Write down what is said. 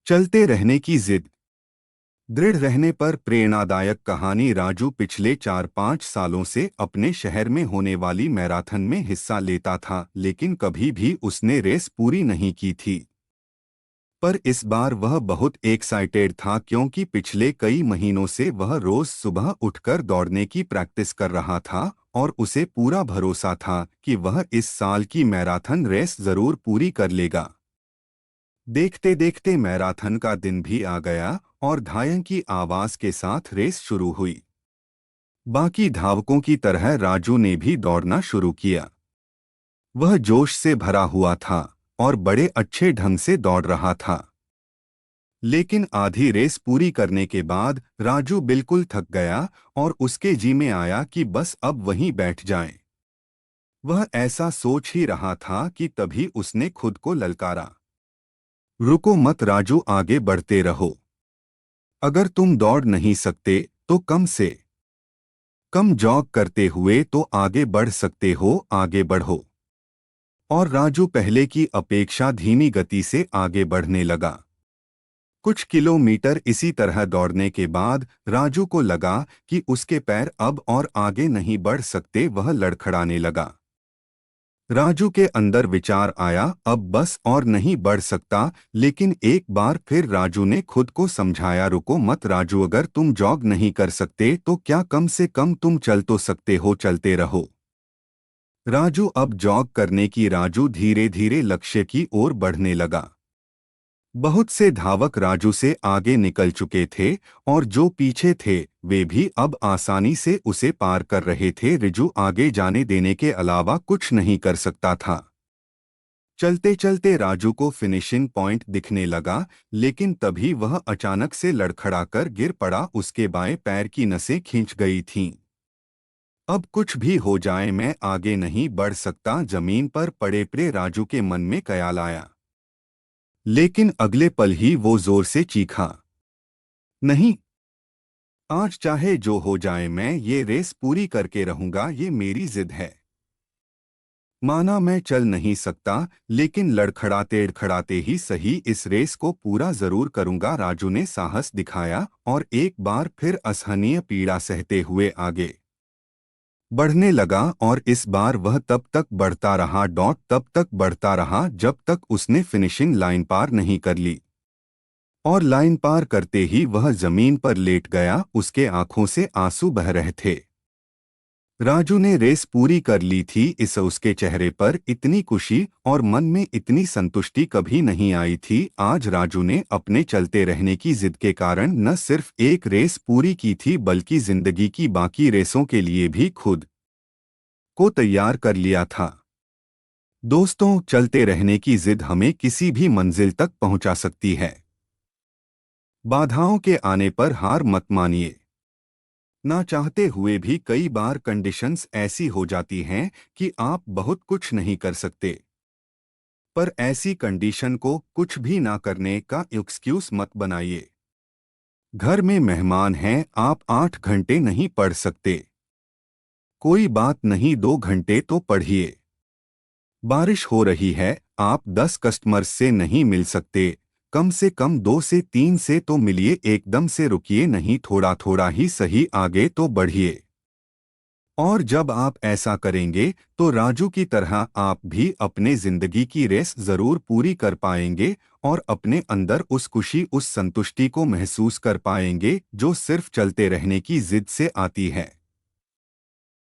चलते रहने की जिद। दृढ़ रहने पर प्रेरणादायक कहानी। राजू पिछले 4-5 सालों से अपने शहर में होने वाली मैराथन में हिस्सा लेता था, लेकिन कभी भी उसने रेस पूरी नहीं की थी। पर इस बार वह बहुत एक्साइटेड था, क्योंकि पिछले कई महीनों से वह रोज सुबह उठकर दौड़ने की प्रैक्टिस कर रहा था और उसे पूरा भरोसा था कि वह इस साल की मैराथन रेस जरूर पूरी कर लेगा। देखते देखते मैराथन का दिन भी आ गया और धायं की आवाज के साथ रेस शुरू हुई। बाकी धावकों की तरह राजू ने भी दौड़ना शुरू किया। वह जोश से भरा हुआ था और बड़े अच्छे ढंग से दौड़ रहा था। लेकिन आधी रेस पूरी करने के बाद राजू बिल्कुल थक गया और उसके जी में आया कि बस अब वहीं बैठ जाए। वह ऐसा सोच ही रहा था कि तभी उसने खुद को ललकारा, रुको मत राजू, आगे बढ़ते रहो। अगर तुम दौड़ नहीं सकते तो कम से कम जॉग करते हुए तो आगे बढ़ सकते हो, आगे बढ़ो। और राजू पहले की अपेक्षा धीमी गति से आगे बढ़ने लगा। कुछ किलोमीटर इसी तरह दौड़ने के बाद राजू को लगा कि उसके पैर अब और आगे नहीं बढ़ सकते। वह लड़खड़ाने लगा। राजू के अंदर विचार आया, अब बस और नहीं बढ़ सकता। लेकिन एक बार फिर राजू ने खुद को समझाया, रुको मत राजू, अगर तुम जॉग नहीं कर सकते तो क्या कम से कम तुम चल तो सकते हो, चलते रहो। राजू अब जॉग करने की राजू धीरे धीरे लक्ष्य की ओर बढ़ने लगा। बहुत से धावक राजू से आगे निकल चुके थे और जो पीछे थे वे भी अब आसानी से उसे पार कर रहे थे। राजू आगे जाने देने के अलावा कुछ नहीं कर सकता था। चलते चलते राजू को फिनिशिंग पॉइंट दिखने लगा, लेकिन तभी वह अचानक से लड़खड़ाकर गिर पड़ा। उसके बाएं पैर की नसें खींच गई थीं। अब कुछ भी हो जाए मैं आगे नहीं बढ़ सकता, जमीन पर पड़े पड़े राजू के मन में ख्याल आया। लेकिन अगले पल ही वो जोर से चीखा, नहीं, आज चाहे जो हो जाए मैं ये रेस पूरी करके रहूंगा, ये मेरी जिद है। माना मैं चल नहीं सकता, लेकिन लड़खड़ाते लड़खड़ाते ही सही इस रेस को पूरा जरूर करूंगा। राजू ने साहस दिखाया और एक बार फिर असहनीय पीड़ा सहते हुए आगे बढ़ने लगा। और इस बार वह तब तक बढ़ता रहा, तब तक बढ़ता रहा जब तक उसने फिनिशिंग लाइन पार नहीं कर ली। और लाइन पार करते ही वह जमीन पर लेट गया, उसके आंखों से आंसू बह रहे थे। राजू ने रेस पूरी कर ली थी, इस उसके चेहरे पर इतनी खुशी और मन में इतनी संतुष्टि कभी नहीं आई थी। आज राजू ने अपने चलते रहने की जिद के कारण न सिर्फ एक रेस पूरी की थी, बल्कि जिंदगी की बाकी रेसों के लिए भी खुद को तैयार कर लिया था। दोस्तों, चलते रहने की जिद हमें किसी भी मंजिल तक पहुंचा सकती है। बाधाओं के आने पर हार मत मानिए। ना चाहते हुए भी कई बार कंडीशंस ऐसी हो जाती हैं कि आप बहुत कुछ नहीं कर सकते। पर ऐसी कंडीशन को कुछ भी ना करने का एक्सक्यूज मत बनाइए। घर में मेहमान हैं, आप 8 घंटे नहीं पढ़ सकते। कोई बात नहीं, 2 घंटे तो पढ़िए। बारिश हो रही है, आप 10 कस्टमर्स से नहीं मिल सकते, कम से कम 2 से 3 से तो मिलिए। एकदम से रुकिए नहीं, थोड़ा थोड़ा ही सही आगे तो बढ़िए। और जब आप ऐसा करेंगे तो राजू की तरह आप भी अपने जिंदगी की रेस जरूर पूरी कर पाएंगे और अपने अंदर उस खुशी, उस संतुष्टि को महसूस कर पाएंगे जो सिर्फ चलते रहने की जिद से आती है।